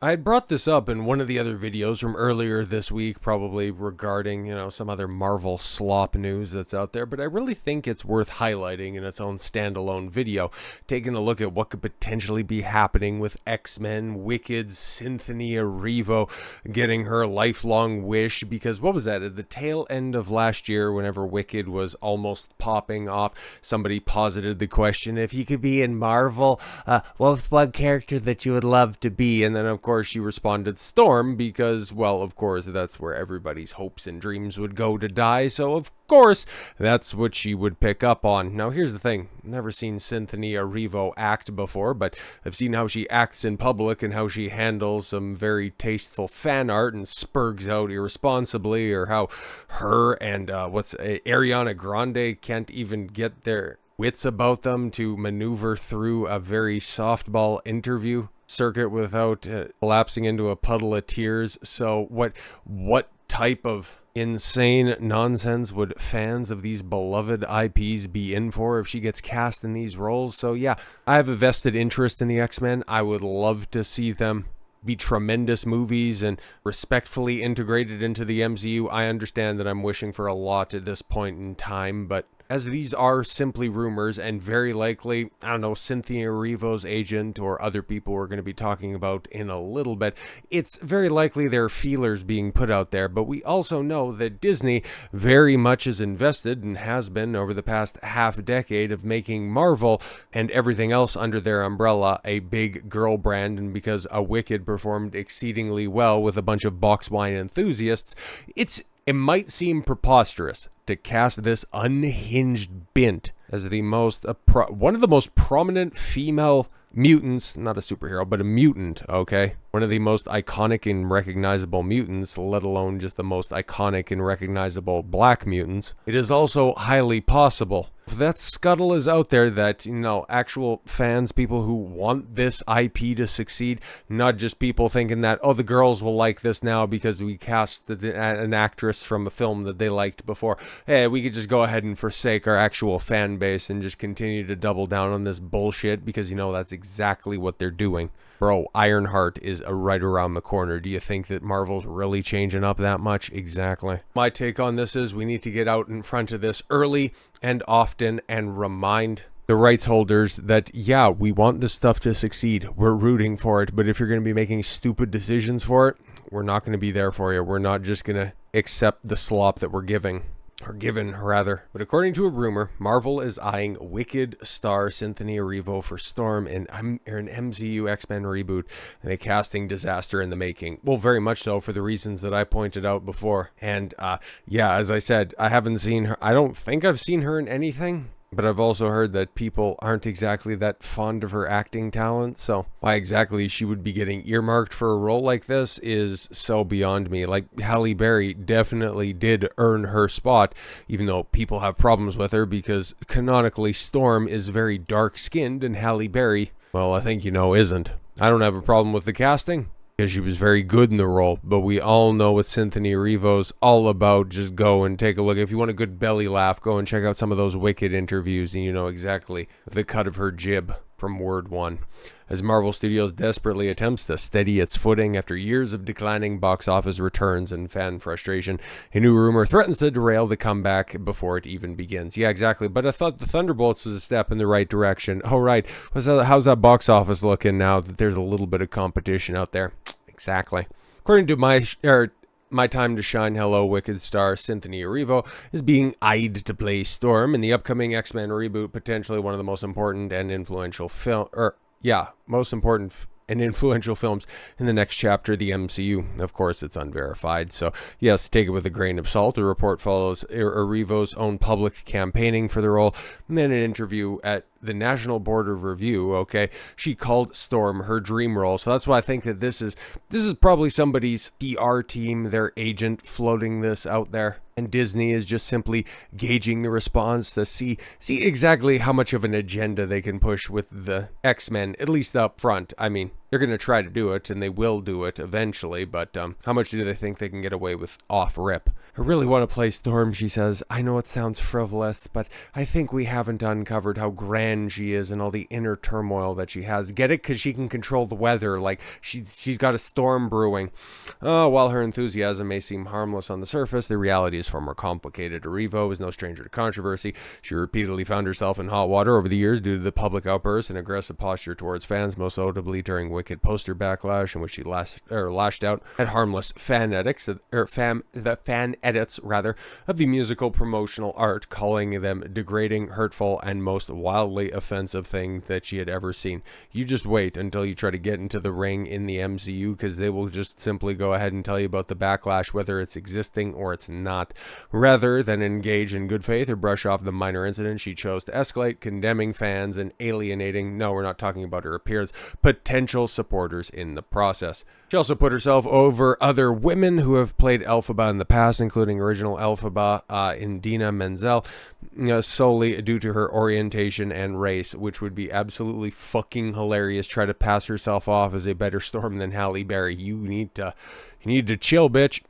I had brought this up in one of the other videos from earlier this week, probably regarding, some other Marvel slop news that's out there, but I really think it's worth highlighting in its own standalone video, taking a look at what could potentially be happening with X-Men, Wicked's Cynthia Erivo getting her lifelong wish, because what was that, at the tail end of last year, whenever Wicked was almost popping off, somebody posited the question, if you could be in Marvel, what's one character that you would love to be? And then, of course, she responded Storm because, well, of course, that's where everybody's hopes and dreams would go to die. So, of course, that's what she would pick up on. Now, here's the thing. I've never seen Cynthia Erivo act before, but I've seen how she acts in public and how she handles some very tasteful fan art and spurgs out irresponsibly, or how her and, Ariana Grande can't even get their wits about them to maneuver through a very softball interview circuit without collapsing into a puddle of tears. So what type of insane nonsense would fans of these beloved IPs be in for if she gets cast in these roles? So yeah, I have a vested interest in the X-Men. I would love to see them be tremendous movies and respectfully integrated into the MCU. I understand that I'm wishing for a lot at this point in time, but as these are simply rumors, and very likely, I don't know, Cynthia Erivo's agent or other people we're going to be talking about in a little bit, it's very likely there are feelers being put out there, but we also know that Disney very much is invested and has been over the past half decade of making Marvel and everything else under their umbrella a big girl brand, and because A Wicked performed exceedingly well with a bunch of box wine enthusiasts, it might seem preposterous to cast this unhinged bint as the one of the most prominent female mutants, not a superhero, but a mutant, okay? One of the most iconic and recognizable mutants, let alone just the most iconic and recognizable black mutants. It is also highly possible, if that scuttle is out there, that, actual fans, people who want this IP to succeed, not just people thinking that, oh, the girls will like this now because we cast an actress from a film that they liked before. Hey, we could just go ahead and forsake our actual fan base and just continue to double down on this bullshit, because, that's exactly what they're doing. Bro, Ironheart is right around the corner. Do you think that Marvel's really changing up that much? Exactly. My take on this is we need to get out in front of this early and often and remind the rights holders that, yeah, we want this stuff to succeed. We're rooting for it. But if you're going to be making stupid decisions for it, we're not going to be there for you. We're not just going to accept the slop that we're given, rather. But according to a rumor, Marvel is eyeing Wicked star Cynthia Erivo for Storm in an MCU X-Men reboot, and a casting disaster in the making. Well, very much so, for the reasons that I pointed out before. And yeah, as I said, I haven't seen her. I don't think I've seen her in anything. But I've also heard that people aren't exactly that fond of her acting talent, so why exactly she would be getting earmarked for a role like this is so beyond me. Like, Halle Berry definitely did earn her spot, even though people have problems with her, because canonically Storm is very dark-skinned and Halle Berry, well, I think isn't. I don't have a problem with the casting, because she was very good in the role, but we all know what Cynthia Erivo's all about. Just go and take a look. If you want a good belly laugh, go and check out some of those Wicked interviews, and you know exactly the cut of her jib from Word 1. As Marvel Studios desperately attempts to steady its footing after years of declining box office returns and fan frustration, a new rumor threatens to derail the comeback before it even begins. Yeah, exactly, but I thought the Thunderbolts was a step in the right direction. Oh, right. How's that box office looking now that there's a little bit of competition out there? Exactly. According to My Time to Shine, hello, Wicked star Cynthia Erivo is being eyed to play Storm in the upcoming X-Men reboot, potentially one of the most important and influential influential films in the next chapter of the MCU. Of course, it's unverified, so yes, take it with a grain of salt. The report follows Erivo's own public campaigning for the role, and then an interview at the National Board of Review, okay, she called Storm her dream role. So that's why I think that this is probably somebody's PR team, their agent, floating this out there. And Disney is just simply gauging the response to see exactly how much of an agenda they can push with the X-Men, at least up front. I mean, they're going to try to do it, and they will do it eventually, but how much do they think they can get away with off rip? I really want to play Storm, she says. I know it sounds frivolous, but I think we haven't uncovered how grand she is and all the inner turmoil that she has. Get it? Because she can control the weather. Like, she's got a storm brewing. While her enthusiasm may seem harmless on the surface, the reality is far more complicated. Erivo is no stranger to controversy. She repeatedly found herself in hot water over the years due to the public outbursts and aggressive posture towards fans, most notably during Wicked poster backlash, in which she lashed out at harmless fan edits, of the musical promotional art, calling them degrading, hurtful, and most wildly offensive thing that she had ever seen. You just wait until you try to get into the ring in the MCU, because they will just simply go ahead and tell you about the backlash, whether it's existing or it's not. Rather than engage in good faith or brush off the minor incident, she chose to escalate, condemning fans and alienating, no, we're not talking about her appearance, potential supporters in the process. She also put herself over other women who have played Elphaba in the past, including original Elphaba Indina Menzel, solely due to her orientation and race, which would be absolutely fucking hilarious. Try to pass herself off as a better Storm than Halle Berry. You need to chill, bitch.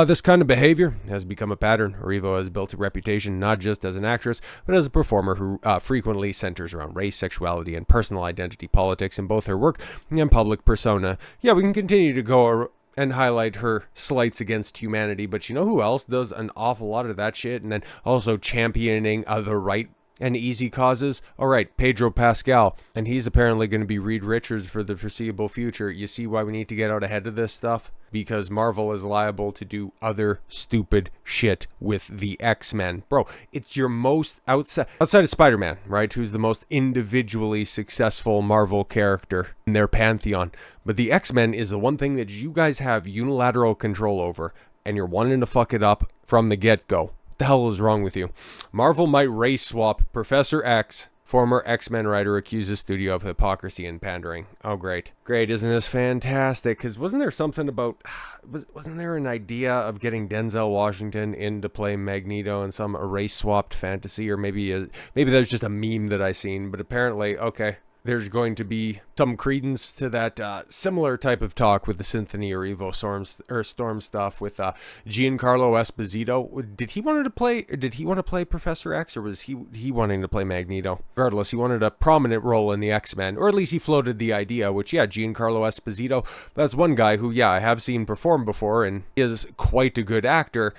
This kind of behavior has become a pattern. Erivo has built a reputation not just as an actress, but as a performer who frequently centers around race, sexuality, and personal identity politics in both her work and public persona. Yeah, we can continue to go and highlight her slights against humanity, but you know who else does an awful lot of that shit and then also championing the right and easy causes? All right, Pedro Pascal, and he's apparently going to be Reed Richards for the foreseeable future. You see why we need to get out ahead of this stuff? Because Marvel is liable to do other stupid shit with the X-Men. Bro, it's your most outside of Spider-Man, right? Who's the most individually successful Marvel character in their pantheon. But the X-Men is the one thing that you guys have unilateral control over, and you're wanting to fuck it up from the get-go. What the hell is wrong with you? Marvel might race swap Professor X. Former X-Men writer accuses studio of hypocrisy and pandering. Oh, great. Great, isn't this fantastic? Because wasn't there something about... Wasn't there an idea of getting Denzel Washington in to play Magneto in some erase-swapped fantasy? Or maybe that's just a meme that I seen. But apparently, okay, there's going to be some credence to that similar type of talk with the Cynthia Erivo Storm stuff with Giancarlo Esposito. Did he want to play Professor X, or was he wanting to play Magneto? Regardless, he wanted a prominent role in the X-Men, or at least he floated the idea, which, yeah, Giancarlo Esposito, that's one guy who, yeah, I have seen perform before and is quite a good actor.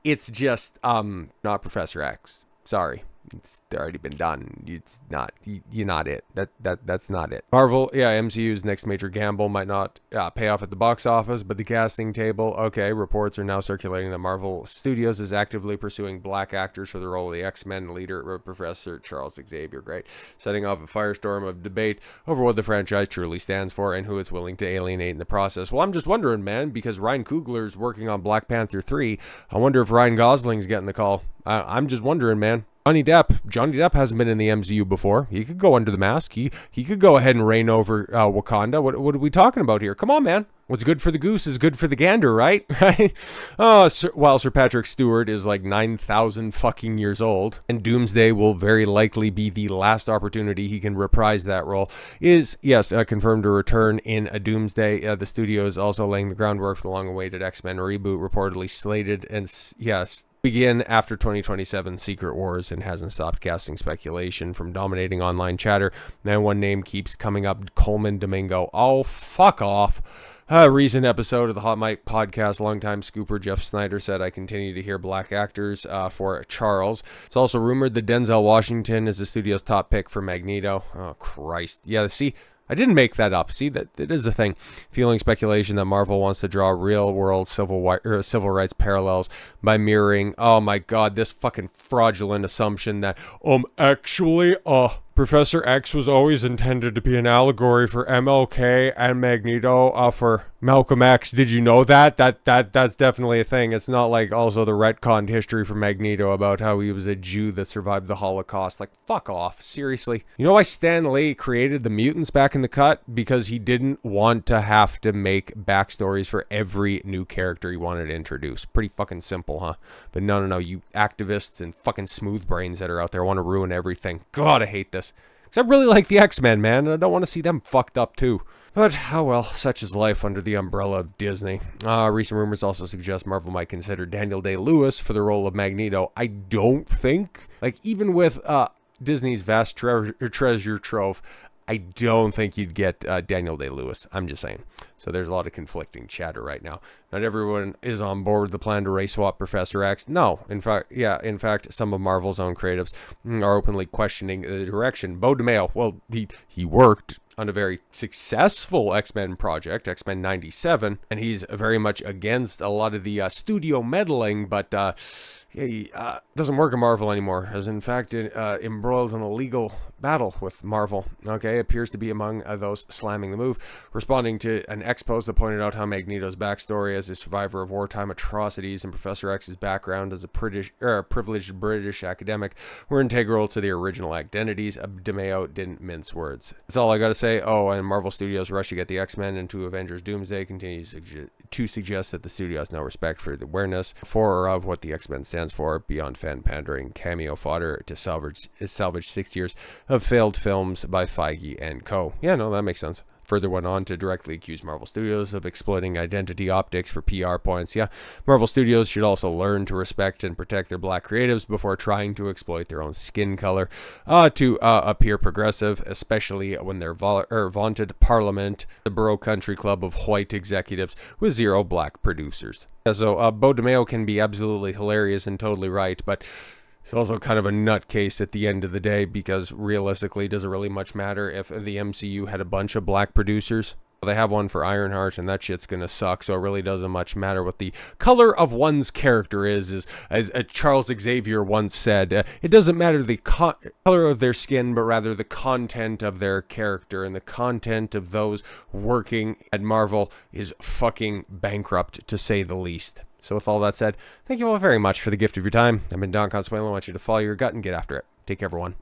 It's just not Professor X. Sorry. It's already been done. It's not. You're not it. That's not it. Marvel, yeah, MCU's next major gamble might not pay off at the box office, but the casting table, okay, reports are now circulating that Marvel Studios is actively pursuing black actors for the role of the X-Men leader, Professor Charles Xavier. Great. Setting off a firestorm of debate over what the franchise truly stands for and who it's willing to alienate in the process. Well, I'm just wondering, man, because Ryan Coogler's working on Black Panther 3. I wonder if Ryan Gosling's getting the call. I'm just wondering, man. Johnny Depp hasn't been in the MCU before. He could go under the mask. He could go ahead and reign over Wakanda. What are we talking about here? Come on, man. What's good for the goose is good for the gander, right? Right? While Sir Patrick Stewart is like 9,000 fucking years old, and Doomsday will very likely be the last opportunity he can reprise that role, is, yes, confirmed to return in a Doomsday. The studio is also laying the groundwork for the long-awaited X-Men reboot, reportedly slated, and yes, begin after 2027 Secret Wars, and hasn't stopped casting speculation from dominating online chatter. Now one name keeps coming up, Colman Domingo. Oh, fuck off. A recent episode of the Hot Mic podcast, longtime scooper Jeff Snyder said, I continue to hear black actors for Charles. It's also rumored that Denzel Washington is the studio's top pick for Magneto. Oh, Christ. Yeah, see, I didn't make that up. See, that it is a thing. Fueling speculation that Marvel wants to draw real-world civil rights parallels by mirroring, oh my god, this fucking fraudulent assumption that, actually, Professor X was always intended to be an allegory for MLK and Magneto for Malcolm X. Did you know that? That's definitely a thing. It's not like also the retconned history for Magneto about how he was a Jew that survived the Holocaust. Like, fuck off. Seriously. You know why Stan Lee created the mutants back in the cut? Because he didn't want to have to make backstories for every new character he wanted to introduce. Pretty fucking simple, huh? But no, you activists and fucking smooth brains that are out there want to ruin everything. God, I hate this. Because I really like the X-Men, man, and I don't want to see them fucked up too. But, oh well, such is life under the umbrella of Disney. Recent rumors also suggest Marvel might consider Daniel Day-Lewis for the role of Magneto. I don't think, like, even with Disney's vast treasure trove, I don't think you'd get Daniel Day-Lewis. I'm just saying. So there's a lot of conflicting chatter right now. Not everyone is on board with the plan to race swap Professor X. No, in fact, some of Marvel's own creatives are openly questioning the direction. Bo DeMeo, well, he worked on a very successful X-Men project, X-Men 97, and he's very much against a lot of the studio meddling, but he doesn't work at Marvel anymore, as in fact embroiled in a legal battle with Marvel. Okay, appears to be among those slamming the move, responding to an X-Post that pointed out how Magneto's backstory as a survivor of wartime atrocities and Professor X's background as a privileged British academic were integral to the original identities. DeMeo didn't mince words. That's all I gotta say. Oh, and Marvel Studios' rush to get the X-Men into Avengers Doomsday continues to suggest that the studio has no respect for the awareness for or of what the X-Men stands for, beyond fan pandering cameo fodder to salvage 6 years of failed films by Feige and co. Yeah, no, that makes sense. Further went on to directly accuse Marvel Studios of exploiting identity optics for PR points. Yeah, Marvel Studios should also learn to respect and protect their black creatives before trying to exploit their own skin color to appear progressive, especially when they're vaunted Parliament, the Borough Country Club of white executives with 0 black producers. Yeah, so Bo DeMeo can be absolutely hilarious and totally right, but it's also kind of a nutcase at the end of the day, because realistically, does it really much matter if the MCU had a bunch of black producers? Well, they have one for Ironheart, and that shit's gonna suck, so it really doesn't much matter what the color of one's character is as Charles Xavier once said, it doesn't matter the color of their skin, but rather the content of their character, and the content of those working at Marvel is fucking bankrupt, to say the least. So with all that said, thank you all very much for the gift of your time. I've been Don Consuelo. I want you to follow your gut and get after it. Take care, everyone.